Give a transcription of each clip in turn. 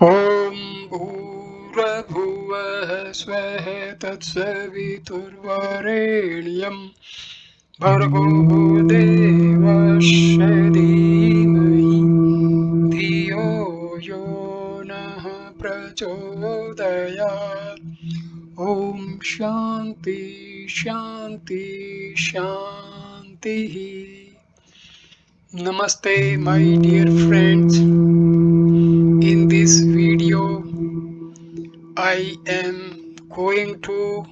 ॐ भूर्भुवः स्वः तत्सवितुर्वरेण्यं भर्गो देवस्य धीमहि धियो यो नः प्रचोदयात्। ॐ शान्ति शान्ति शान्तिः। Namaste, my dear friends. In this video, I am going to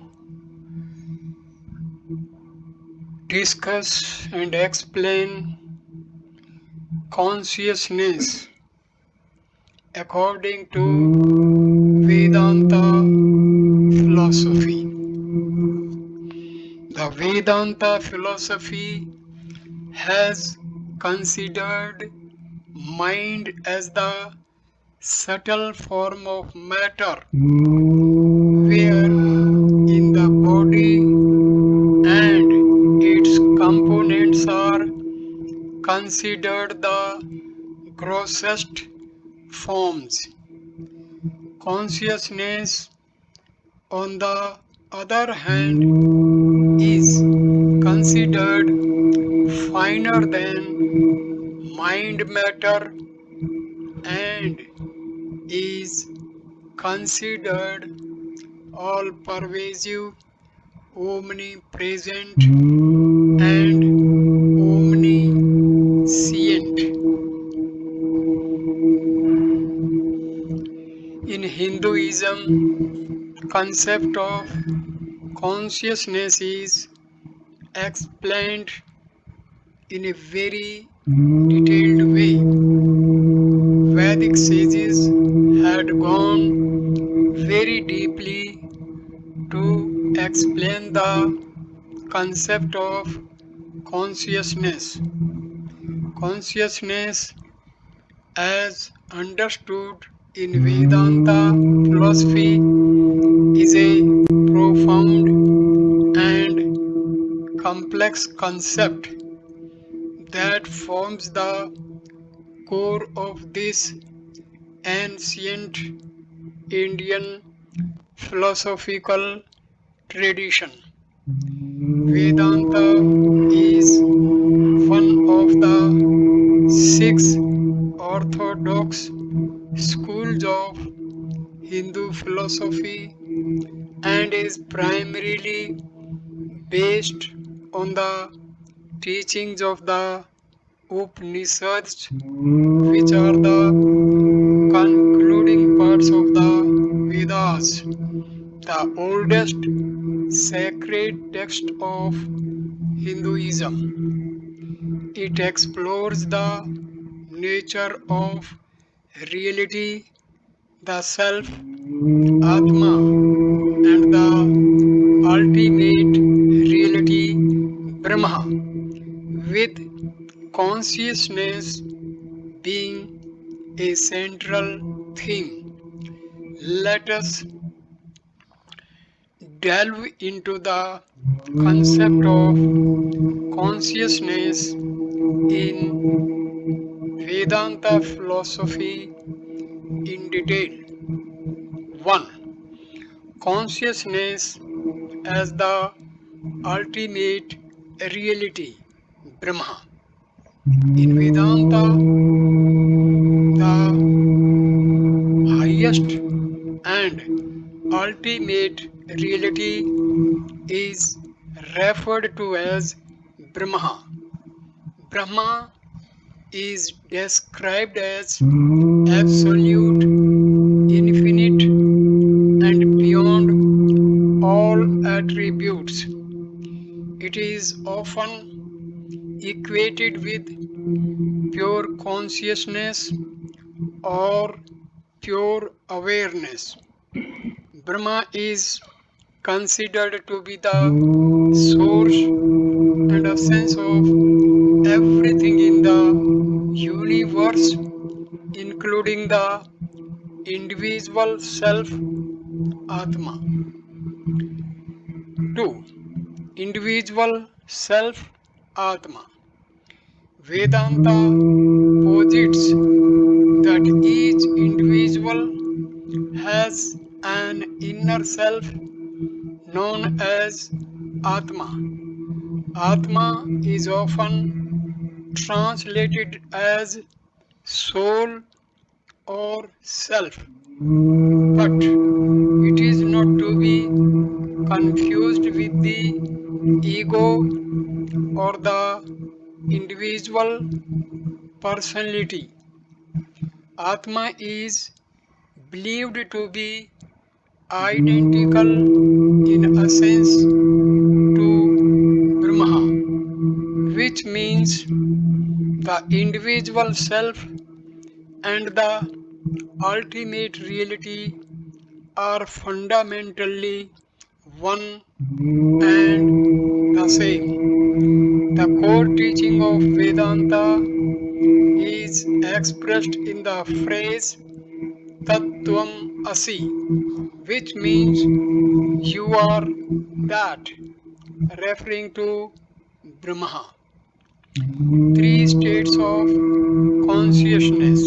discuss and explain consciousness according to Vedanta philosophy. The Vedanta philosophy has considered mind as the subtle form of matter, where in the body and its components are considered the grossest forms. Consciousness, on the other hand, is considered finer than mind matter and is considered all pervasive, omnipresent, and omniscient. In Hinduism, concept of consciousness is explained in a very detailed way. Vedic sages had gone very deeply to explain the concept of consciousness. Consciousness, as understood in Vedanta philosophy, is a profound and complex concept that forms the core of this ancient Indian philosophical tradition. Vedanta is one of the 6 orthodox schools of Hindu philosophy and is primarily based on the teachings of the Upanishads, which are the concluding parts of the Vedas, the oldest sacred text of Hinduism. It explores the nature of reality, the self, Atma, and the ultimate reality, Brahma, with consciousness being a central theme. Let us delve into the concept of consciousness in Vedanta philosophy in detail. 1. Consciousness as the ultimate reality, Brahma. In Vedanta, the highest and ultimate reality is referred to as Brahma. Brahma is described as absolute, infinite, and beyond all attributes. It is often equated with pure consciousness or pure awareness. Brahma is considered to be the source and essence of everything in the universe, including the individual self, Atma. 2. Individual self, Atma. Vedanta posits that each individual higher self known as Atma. Atma is often translated as soul or self, but it is not to be confused with the ego or the individual personality. Atma is believed to be identical in essence to Brahma, which means the individual self and the ultimate reality are fundamentally one and the same. The core teaching of Vedanta is expressed in the phrase Tattvam Asi, which means you are that, referring to Brahma. Three states of consciousness.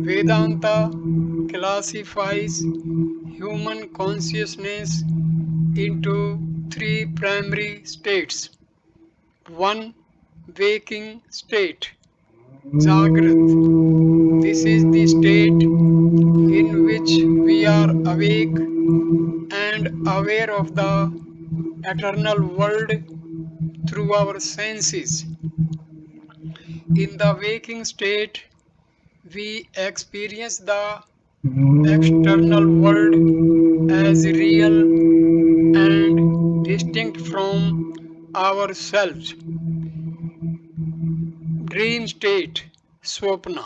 Vedanta classifies human consciousness into three primary states. One, waking state, Jagrat. This is the state in which we are awake and aware of the eternal world through our senses. In the waking state, we experience the external world as real and distinct from ourselves. Dream state, Swapna.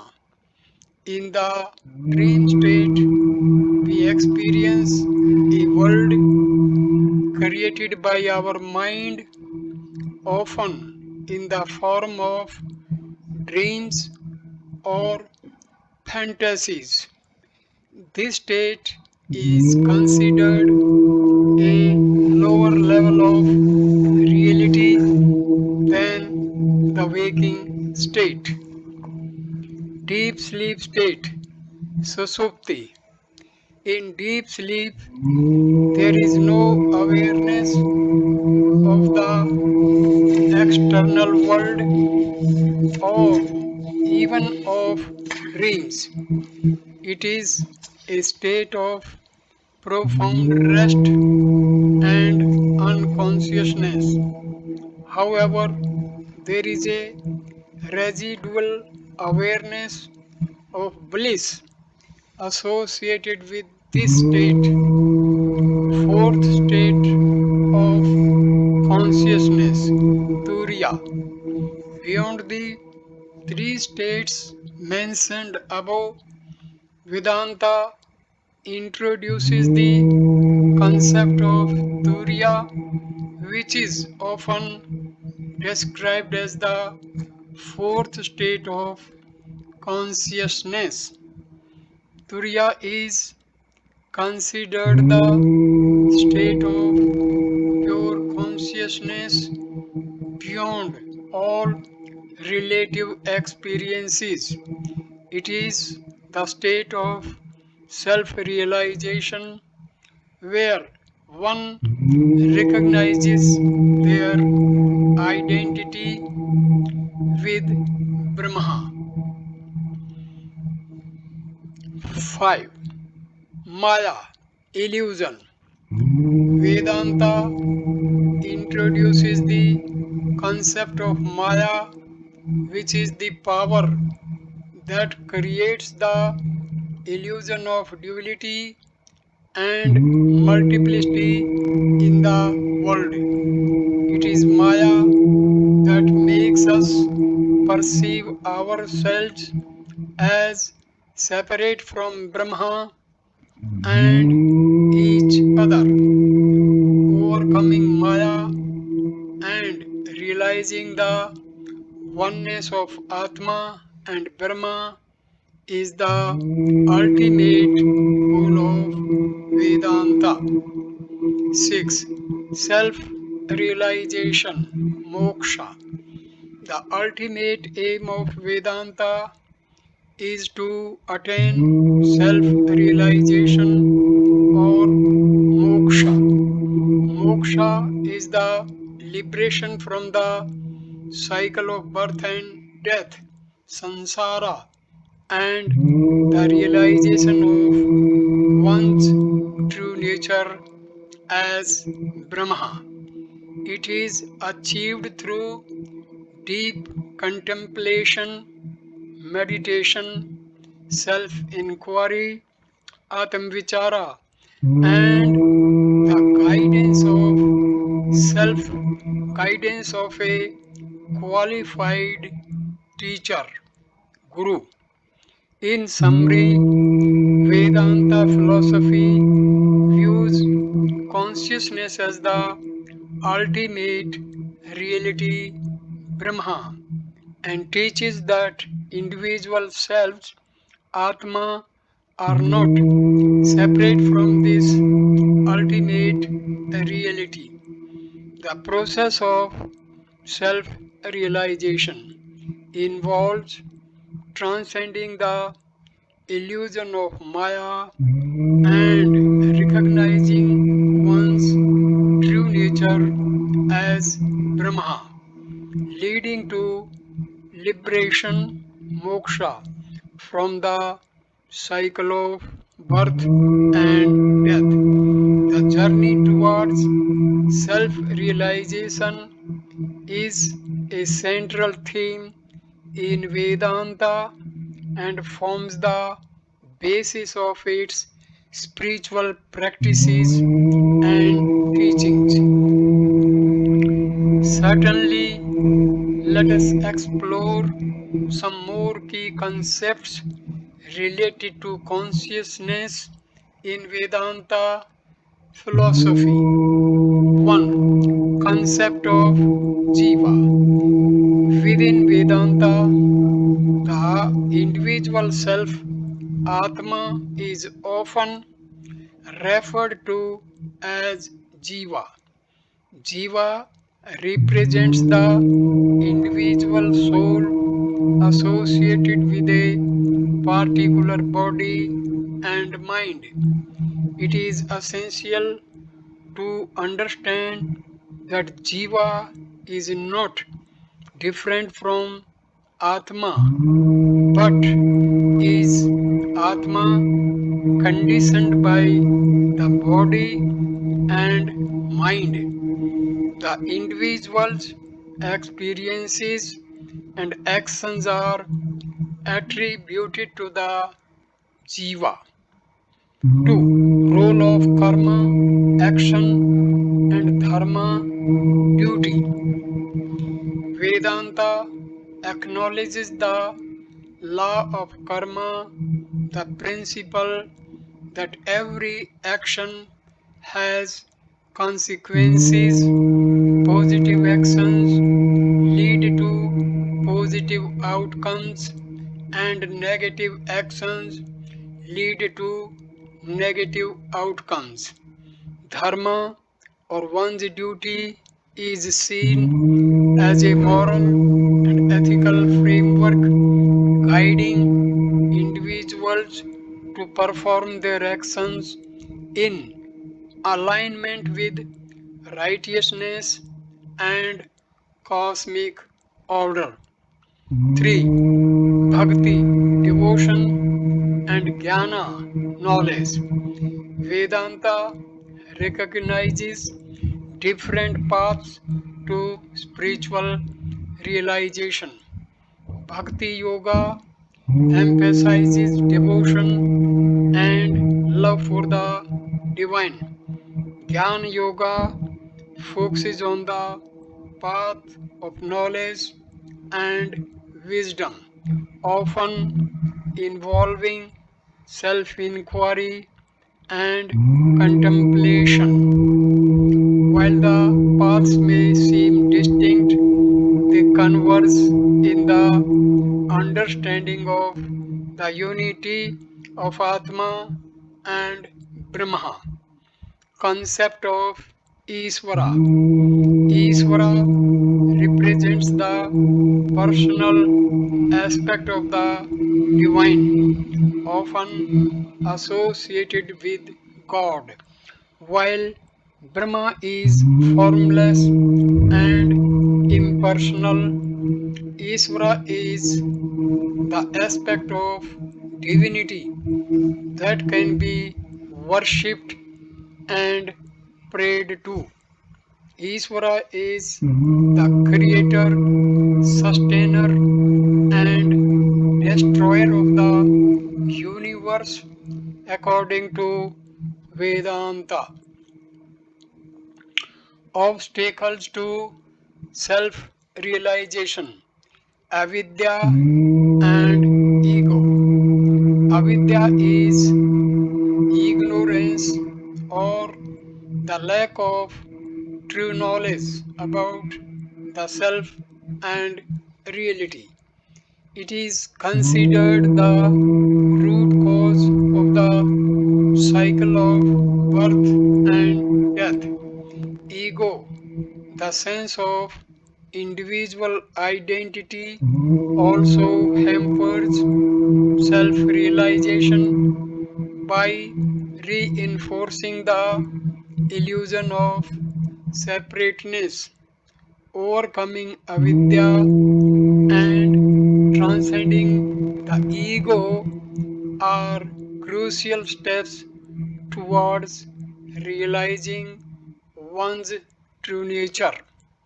In the dream state, we experience a world created by our mind, often in the form of dreams or fantasies. This state is considered a lower level of reality than the waking state. Deep sleep state, Susupti. In deep sleep, there is no awareness of the external world or even of dreams. It is a state of profound rest and unconsciousness. However, there is a residual awareness of bliss associated with this state. Fourth state of consciousness, Turiya. Beyond the three states mentioned above, Vedanta introduces the concept of Turiya, which is often described as the fourth state of consciousness. Turiya is considered the state of pure consciousness beyond all relative experiences. It is the state of self realization where one recognizes their identity with Brahma. 5. Maya, illusion. Vedanta introduces the concept of Maya, which is the power that creates the illusion of duality and multiplicity in the world. It is Maya that makes us perceive ourselves as separate from Brahma and each other. Overcoming Maya and realizing the oneness of Atma and Brahma is the ultimate goal of Vedanta. 6. Self realization, moksha. The ultimate aim of Vedanta is to attain self realization or Moksha is the liberation from the cycle of birth and death, samsara, and the realization of one's true nature as Brahma. It is achieved through deep contemplation, meditation, self inquiry, Atamvichara, and the self guidance of a qualified teacher, Guru. In summary, Vedanta philosophy views consciousness as the ultimate reality, Brahma, and teaches that individual selves, Atma, are not separate from this ultimate reality. The process of self realization involves transcending the illusion of Maya and recognizing one's true nature as Brahma, leading to liberation, moksha, from the cycle of birth and death. The journey towards self realization is a central theme in Vedanta and forms the basis of its spiritual practices and teachings. Certainly, let us explore some more key concepts related to consciousness in Vedanta philosophy. 1. Concept of Jiva. Within Vedanta, the individual self, Atma, is often referred to as Jiva. Jiva represents the individual soul associated with a particular body and mind. It is essential to understand that Jiva is not different from Atma but is Atma conditioned by the body and mind. The individual's experiences and actions are attributed to the Jiva. 2. Role of karma, action, and dharma, duty. Vedanta acknowledges the law of karma, the principle that every action has consequences. Positive actions lead to positive outcomes, and negative actions lead to negative outcomes. Dharma, or one's duty, is seen as a moral and ethical framework guiding individuals to perform their actions in alignment with righteousness and cosmic order. 3. Bhakti, devotion, and jnana, knowledge. Vedanta recognizes different paths to spiritual realization. Bhakti Yoga emphasizes devotion and love for the divine. Jnana Yoga focuses on the path of knowledge and wisdom, often involving self inquiry and contemplation. While the paths may seem distinct, they converge in the understanding of the unity of Atma and Brahma. Concept of Iswara. Iswara represents the personal aspect of the divine, often associated with God, while Brahma is formless and impersonal. Isvara is the aspect of divinity that can be worshipped and prayed to. Isvara is the creator, sustainer, and destroyer of the universe according to Vedanta. Obstacles to self realization, avidya and ego. Avidya is ignorance or the lack of true knowledge about the self and reality. It is considered the root cause of the cycle of birth and death. Ego, the sense of individual identity, also hampers self realization by reinforcing the illusion of separateness. Overcoming avidya and transcending the ego are crucial steps towards realizing one's true nature.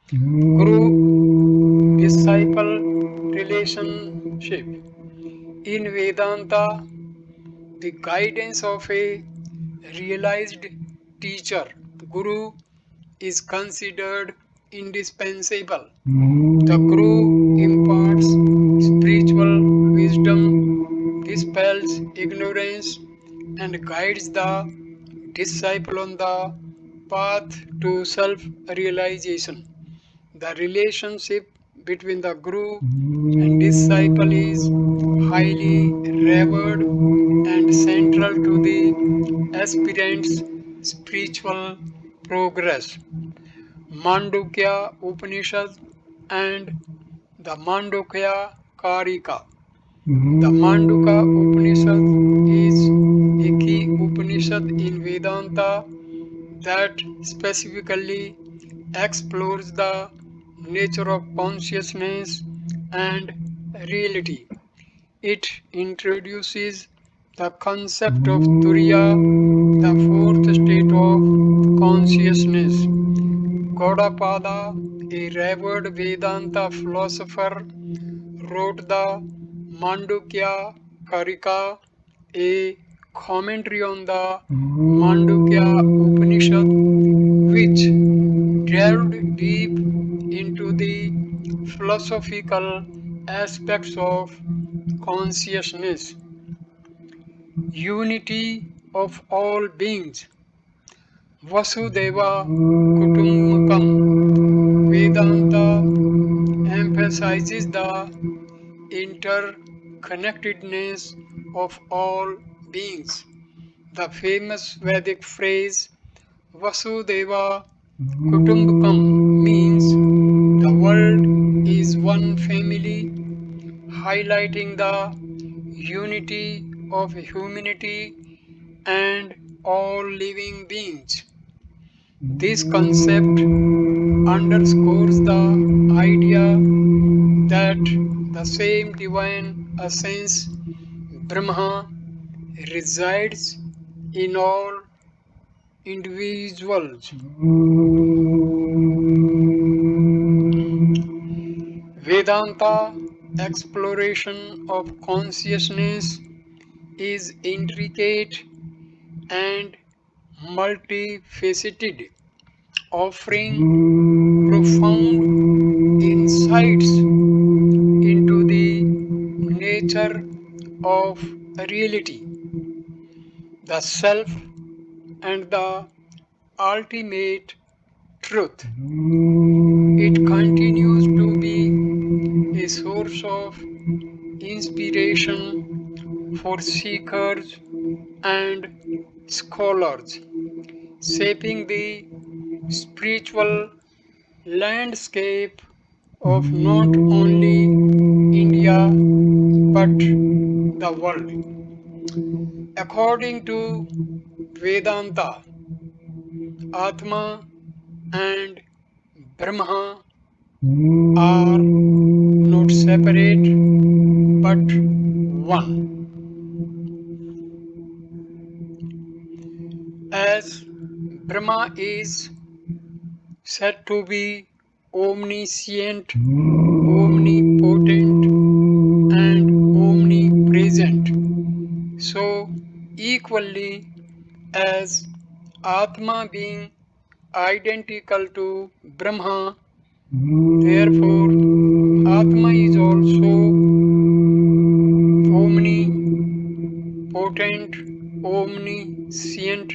Guru disciple relationship. In Vedanta, the guidance of a realized teacher, Guru, is considered indispensable. The Guru imparts spiritual wisdom, dispels ignorance, and guides the disciple on the path to self realization. The relationship between the Guru and disciple is highly revered and central to the aspirant's spiritual progress. Mandukya Upanishad and the Mandukya Karika. The Manduka Upanishad is a key Upanishad in Vedanta that specifically explores the nature of consciousness and reality. It introduces the concept of Turiya, the fourth state of consciousness. Gaudapada, a revered Vedanta philosopher, wrote the Mandukya Karika, a commentary on the Mandukya Upanishad, which delved deep into the philosophical aspects of consciousness, unity of all beings, Vasudeva Kutumbakam. Vedanta emphasizes the interconnectedness of all beings. The famous Vedic phrase Vasudeva Kutumbakam means the world is one family, highlighting the unity of humanity and all living beings. This concept underscores the idea that the same divine essence, Brahma, resides in all individuals. Vedanta exploration of consciousness is intricate and multifaceted, offering profound insights into the nature of reality, the self, and the ultimate truth. It continues to be a source of inspiration for seekers and scholars, shaping the spiritual landscape of not only India but the world. According to Vedanta, Atma and Brahma are not separate but one. As Brahma is said to be omniscient, omnipotent, and omnipresent, so equally as Atma being identical to Brahma, therefore Atma is also omnipotent, omniscient,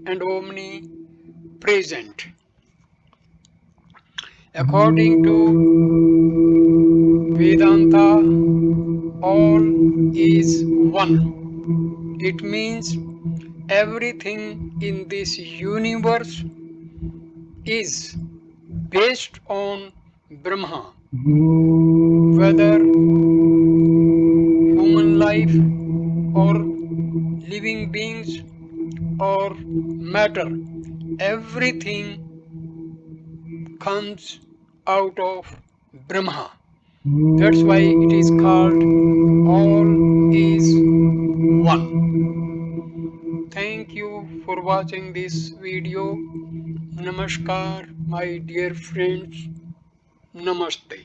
and omnipresent. According to Vedanta, all is one. It means everything in this universe is based on Brahma, whether human life or living beings or matter, everything comes out of Brahma. That's why it is called all is one. Thank you for watching this video. Namaskar, my dear friends. Namaste.